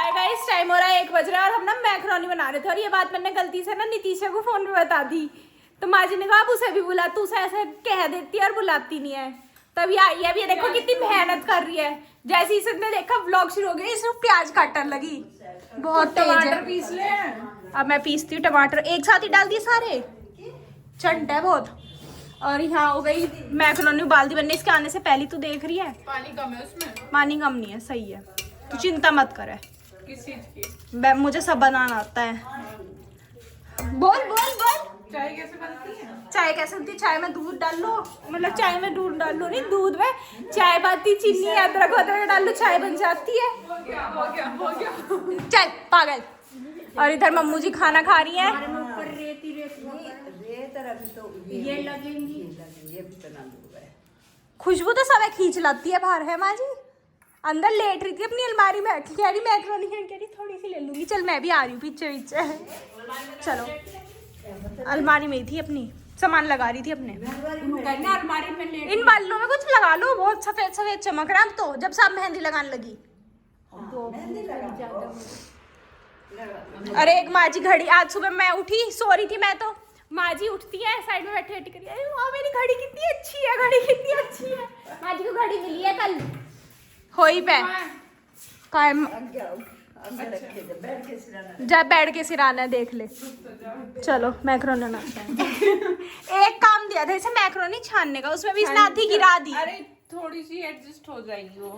Hi guys, time हो रहा है 1 बज रहा है और हम ना मैक्रोनी बना रहे थे और ये बात मैंने गलती से ना नितीशा को फोन पे बता दी। तो माँ जी ने कहा उसे भी बुला, तू उसे ऐसे कह देती है और बुलाती नहीं है। तब ये आई है, अब ये देखो कितनी मेहनत कर रही है। जैसे ही इसने देखा व्लॉग शुरू हो गया, इसमें प्याज काटने लगी, बहुत तेज है। टमाटर पीस ले। अब मैं पीसती हूँ टमाटर, एक साथ ही डाल दिए सारे, चंट है बहुत। और यहाँ हो गई मैक्रोनी उबाल दी बनने, इसके आने से पहले तू देख रही है पानी कम है उसमें। पानी कम नहीं है, सही है, तू चिंता मत करे। किस चीज की? मुझे सब बनाना आता है। बोल बोल बोल। चाय कैसे बनती है? चाय कैसे बनती है? चाय में दूध डाल लो, मतलब चाय में दूध डाल लो, नहीं दूध में चाय पत्ती चीनी अदरक वदरक डाल लो, चाय बन जाती है। हो गया हो गया हो गया। चल पागल। और इधर मम्मू जी खाना खा रही हैं। ये लगेंगी, ये भी तो ना दूर है। खुशबू तो सब खींच लाती है बाहर, है माँ जी? अंदर लेट रही थी अपनी अलमारी में, कह रही मैक्रोनी है, कह रही थोड़ी सी ले लूंगी। चल मैं भी आ रही हूँ पीछे पीछे। चलो, अलमारी में ही थी अपनी, सामान लगा रही थी अपने। अलमारी में ले। इन बालों में कुछ लगा लो, बहुत सफेद सफेद चमक रहा है अब तो, जब सब मेहंदी लगाने लगी। अरे एक माँ जी घड़ी, आज सुबह मैं उठी, सो रही थी मैं तो, माँ जी उठती है साइड में बैठी बैठी करी, अरे वाह मेरी घड़ी कितनी अच्छी है, घड़ी कितनी अच्छी है। माँ जी को घड़ी मिली है कल, हो ही पे कायम। जब बैठ के सिराना देख ले। चलो मैक्रोनी बनाते हैं। एक काम दिया था इसे मैक्रोनी छानने का, उसमें भी इसने आधी गिरा दी। अरे थोड़ी सी एडजस्ट हो जाएगी वो।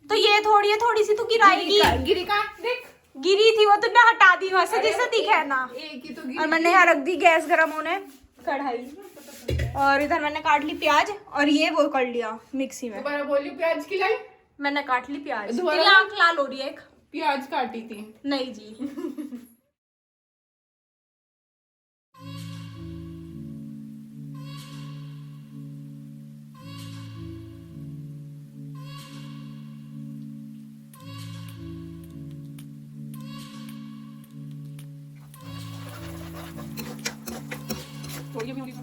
तो ये थोड़ी है, थोड़ी सी तू गिराएगी। गिरी का देख, गिरी थी वो, तुमने हटा दी वहां से जिससे दिखे ना। एक ही तो गिरी। और मैंने यहाँ रख दी गैस गरम होने, कढ़ाई। और इधर मैंने काट ली प्याज और ये वो कर लिया मिक्सी में। दोबारा बोली प्याज की लाई। मैंने काट ली प्याज। दोबारा? तेरी आंख लाल हो रही है एक। प्याज काटी थी। नहीं जी। थोड़ी भी होगी।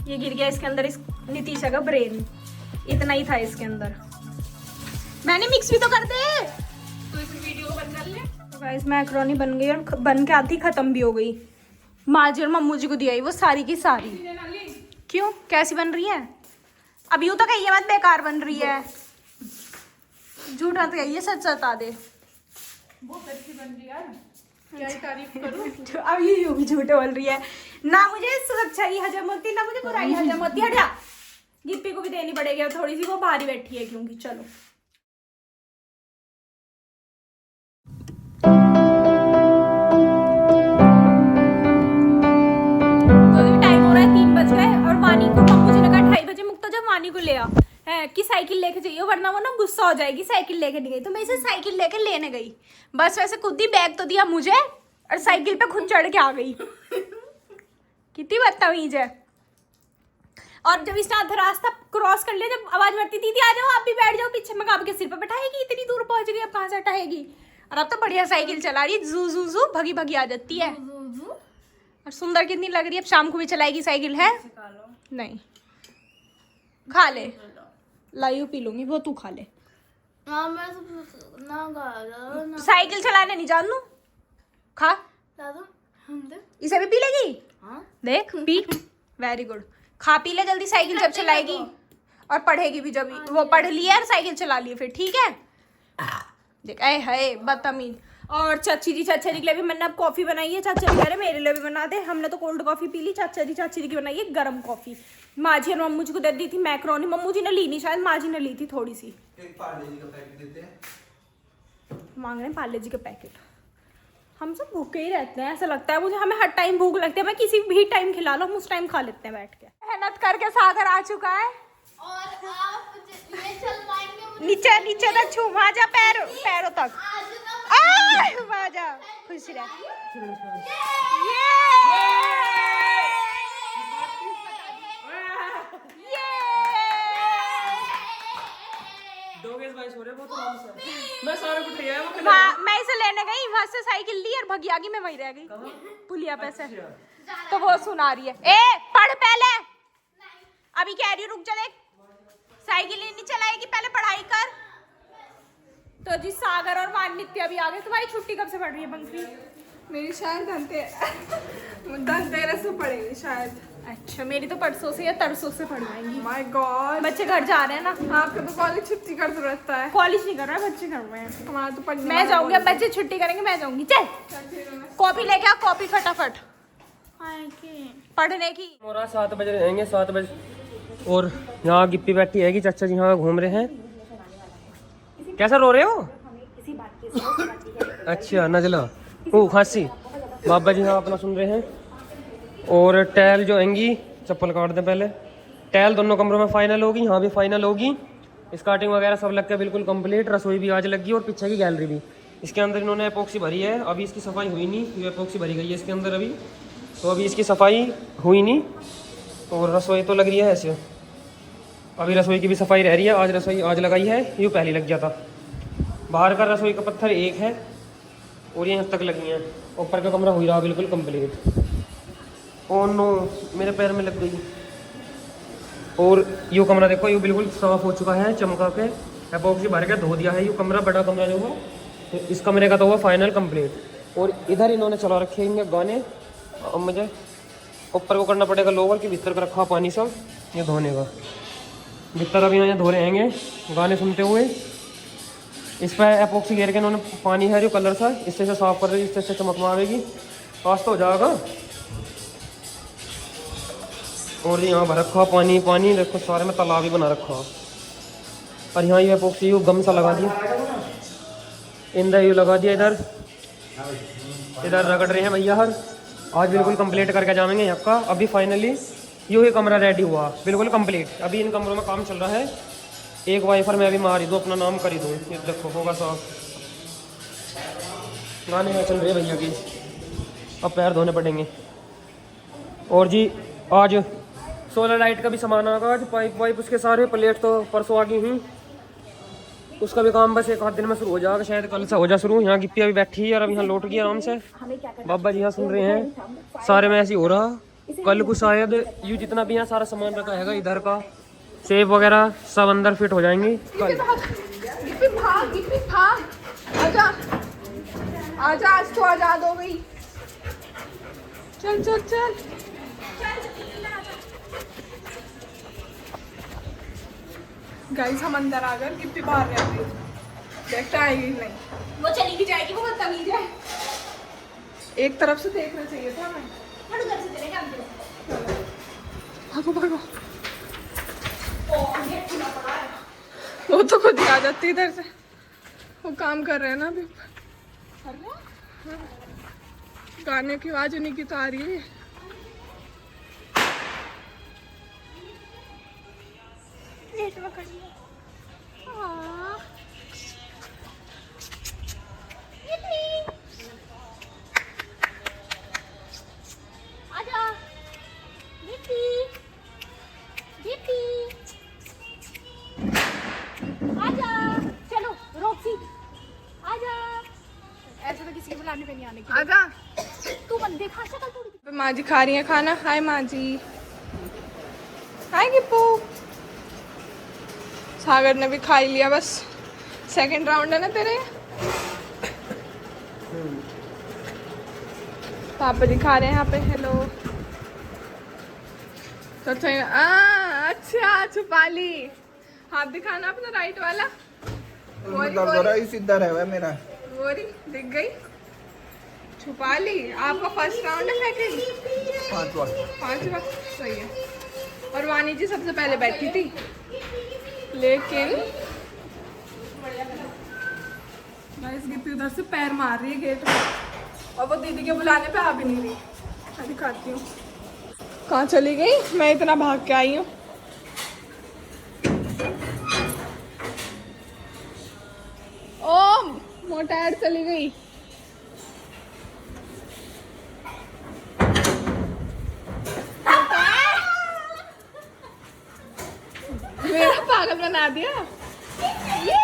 ये गिर गया इसके अंदर, इस नितीशा का ब्रेन, इतना ही था इसके अंदर। मैंने मिक्स भी तो कर दे। तो इस वीडियो को बंद कर ले। तो गाइस मैक्रोनी बन गई और बन के आधी खत्म भी हो गई। माँ जी और मम्मू जी को दिया वो सारी की सारी। क्यों, कैसी बन रही है? अब यूं तो कहिए मत बेकार बन रही है, झूठ मत कहिए, सच बता दे। बहुत अच्छी बन रही यार, क्या ही तारीफ करूं। अब ये यूं भी झूठ बोल रही है ना, मुझे अच्छाई हजम होती ना मुझे बुराई हजम होती। हट जा, गिप्पी को भी देनी पड़ेगी थोड़ी सी, वो भारी बैठी है क्योंकि। चलो टाइम हो रहा है 3 बज गए और वानी को मम्मू जी ने कहा 2:30 बजे मुक्ता जब वानी को ले आ है कि साइकिल लेके जाइए, वरना वो ना गुस्सा हो जाएगी, साइकिल लेके नहीं गई। तो मैं इसे साइकिल लेके लेने गई, बस वैसे खुद ही बैग तो दिया मुझे और साइकिल पे खुद चढ़ के आ गई। कितनी बदतमीज है। और जब इसने आधा रास्ता क्रॉस कर लिया, जब आवाज बढ़ती थी आ जाओ आप भी बैठ जाओ पीछे, मैं आपके सिर पे बैठाएगी, इतनी दूर पहुंच गई, अब कहाँ से हटाएगी। और अब तो बढ़िया साइकिल चला रही, जू जू जू भगी भगी आ जाती है। और सुंदर कितनी लग रही है, अब शाम को भी चलाएगी साइकिल, है नहीं? खा ले, लाइव पी लूंगी, वो तू खा ले। साइकिल चलाने नहीं जानू, खा। इसे भी पी लेगी? देख पी, वेरी गुड। खा पी ले जल्दी, साइकिल जब चलाएगी और पढ़ेगी भी, जब वो पढ़ लिया और साइकिल चला लिए फिर, ठीक है? देख ऐ है बदतमीज। और चाची जी के लिए भी मैंने अब कॉफी बनाई है, चाचा जी कह रहे मेरे लिए भी बना दे। हमने तो कोल्ड कॉफी पी ली, चाची जी की बनाई है गर्म कॉफी। माँ जी और मम्मू जी को दे दी थी मैक्रोनी, मम्मू जी ने ली नहीं शायद, माँ जी ने ली थी थोड़ी सी। एक पार्ले जी का पैकेट देते हैं। मांग रहे हैं पार्ले जी के पैकेट। हम सब भूखे ही रहते हैं, ऐसा लगता है मुझे, हमें हर टाइम भूख लगती है, मैं किसी भी टाइम खिला लो हम उस टाइम खा लेते हैं बैठ के। मेहनत करके सागर आ चुका है और आप ये चल पाएंगे नीचे नीचे तक छू, वहां जा पैरों तक, वहां जा, खुश रह। दोगे योगेश भाई सो रहे, वो तो आराम से। मैं सारे को उठाया वो खेल मैं इसे लेने गई, वहां से साइकिल ली और भगिया की मैं वहीं रह गई पुलिया पे से। तो वो सुना रही है, ए पढ़ पहले। अभी कह रही हूँ रुक जा, देख साइकिल ही नहीं चलाएगी, पहले पढ़ाई कर। तो जी सागर और वानित्य भी आ गए। तुम्हारी छुट्टी कब से पड़ रही है पंखी? मेरी शायद धनतेरस से पड़ेगी शायद। अच्छा, मेरी तो परसों से या तरसों से पड़ जाएंगी। माय गॉड, बच्चे घर जा रहे हैं ना। आपका तो कॉलेज छुट्टी कर रहता है। कॉलेज नहीं कर रहा है, बच्चे घर में हैं। हमारा तो पढ़ने मैं जाऊंगी, अब बच्चे छुट्टी करेंगे, मैं जाऊंगी। चल कॉपी लेके आ, कॉपी फटाफट पढ़ने की। मोरा 7 बजे रहेंगे, 7 बजे। और यहाँ गिप्पी बैठी है कि चाचा जी यहाँ घूम रहे हैं। कैसा रो रहे हो? अच्छा नजला, ओ खांसी। बाबा जी यहाँ अपना सुन रहे हैं। और टैल जो आएंगी, चप्पल काट दें पहले। टैल दोनों कमरों में फाइनल होगी, यहाँ भी फाइनल होगी। स्कार्टिंग वगैरह सब लग के बिल्कुल कंप्लीट। रसोई भी आज लगी और पीछे की गैलरी भी। इसके अंदर इन्होंने एपोक्सी भरी है, अभी इसकी सफाई हुई नहीं। ये एपोक्सी भरी गई है इसके अंदर अभी, तो अभी इसकी सफाई हुई नहीं। और रसोई तो लग रही है ऐसे, अभी रसोई की भी सफाई रह रही है। आज रसोई आज लगाई है, यूँ पहले लग गया था। बाहर का रसोई का पत्थर एक है और ये यहाँ तक लगी हैं। ऊपर का कमरा हुई रहा बिल्कुल कंप्लीट। ओ नो, मेरे पैर में लग गई। और यूँ कमरा देखो, यूँ बिल्कुल साफ हो चुका है, चमका के एपोक्सी भर के धो दिया है। यूँ कमरा, बड़ा कमरा जो है, तो इस कमरे का तो हुआ फाइनल कंप्लीट। और इधर इन्होंने चला रखे हैं गाने। अब मुझे ऊपर को करना पड़ेगा लोवर के भीतर का रखा पानी सब ये धोने का। भीतर अभी यहाँ धो रहे हैं गाने सुनते हुए। इस पर एपोक्सी घेर के इन्होंने पानी है जो कलर सा, इससे से साफ कर रही, इससे से चमक मारेगी, पास तो हो जाएगा। और यहाँ भर रखा पानी, पानी देखो सारे में तालाब ही बना रखा। और यहाँ ये एपोक्सी यू गम सा लगा दिया, इंदा यू लगा दिया। इधर इधर रगड़ रहे हैं भैया हर। आज बिल्कुल कंप्लीट करके जाएंगे यहाँ का। अभी फाइनली यूँ ही कमरा रेडी हुआ बिल्कुल कंप्लीट। अभी इन कमरों में काम चल रहा है। एक वाइफर मैं अभी मारी दूँ, अपना नाम करी दूँ, ये देखो होगा साफ। गाने में चल रहे हैं भैया की, अब पैर धोने पड़ेंगे। और जी आज सोलर लाइट का भी सामान आएगा आज, पाइप वाइप उसके सारे। प्लेट तो परसों आ गई ही, उसका भी काम बस 1 आध दिन में शुरू हो जाएगा, शायद कल से हो जा शुरू। यहाँ गिप्पी अभी बैठी है और अब यहाँ लौट गई आराम से। बाबा जी यहाँ सुन रहे हैं, सारे में ऐसे ही हो रहा। कल को शायद यू जितना भी यहाँ सारा सामान रखा है इधर का, सेब वगैरह सब अंदर फिट हो जाएंगी कल। आजा आजा, आज तो आजाद हो गई। चल चल चल, गाइस हम अंदर आ गए, गिफ्टी बाहर रह गई। देखता आएगी नहीं, वो चली भी जाएगी, वो बदतमीज है। एक तरफ से देखना चाहिए था हमें। उधर से चलेगा हम लोग। भागो भागो, वो तो खुद ही आ जाती इधर से। वो काम कर रहे हैं ना अभी, गाने की आवाज उन्हीं की तो आ रही है। आजा दीदी, दीदी आजा, चलो रॉक्सी आजा। ऐसे तो किसी के बुलाने पे नहीं आने की। आजा, तू बंद देखा शक्ल थोड़ी। माँ जी खा रही है खाना। हाय माँ जी। हाय गिप्पू। सागर ने भी खा ही लिया, बस सेकंड राउंड है ना तेरे। पापा जी खा रहे हैं यहाँ पे। हेलो। तो अच्छा छुपा ली। हाथ दिखाना अपना राइट वाला। सीधा रहा मेरा। वोरी दिख गई, छुपा ली। आपका फर्स्ट राउंड है, सेकंड? 5वां सही है। और वानी जी सबसे पहले बैठी थी, लेकिन गाइस गिप्पी उधर से पैर मार रही है गेट में, और वो दीदी के बुलाने पे आ भी नहीं रही। मैं दिखाती हूँ कहाँ चली गई। मैं इतना भाग के आई हूँ। ओ मोटार चली गई। मेरा पागल बना दिया। ये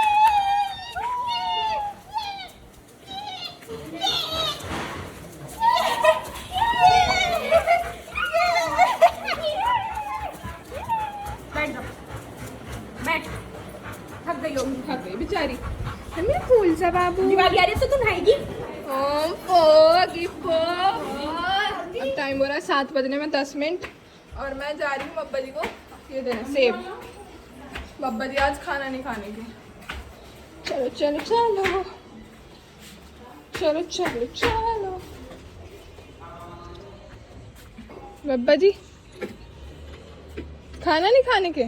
लोग थक गई बेचारी। है मेरा फूल सा बाबू। दिवाली आ रही है तो तू नहाएगी? अब टाइम हो रहा है 7 बजने में 10 मिनट और मैं जा रही हूँ बब्बा जी को ये देना सेब। बब्बा जी आज खाना नहीं खाने के। चलो चलो चलो चलो चलो चलो बब्बा जी खाना नहीं खाने के।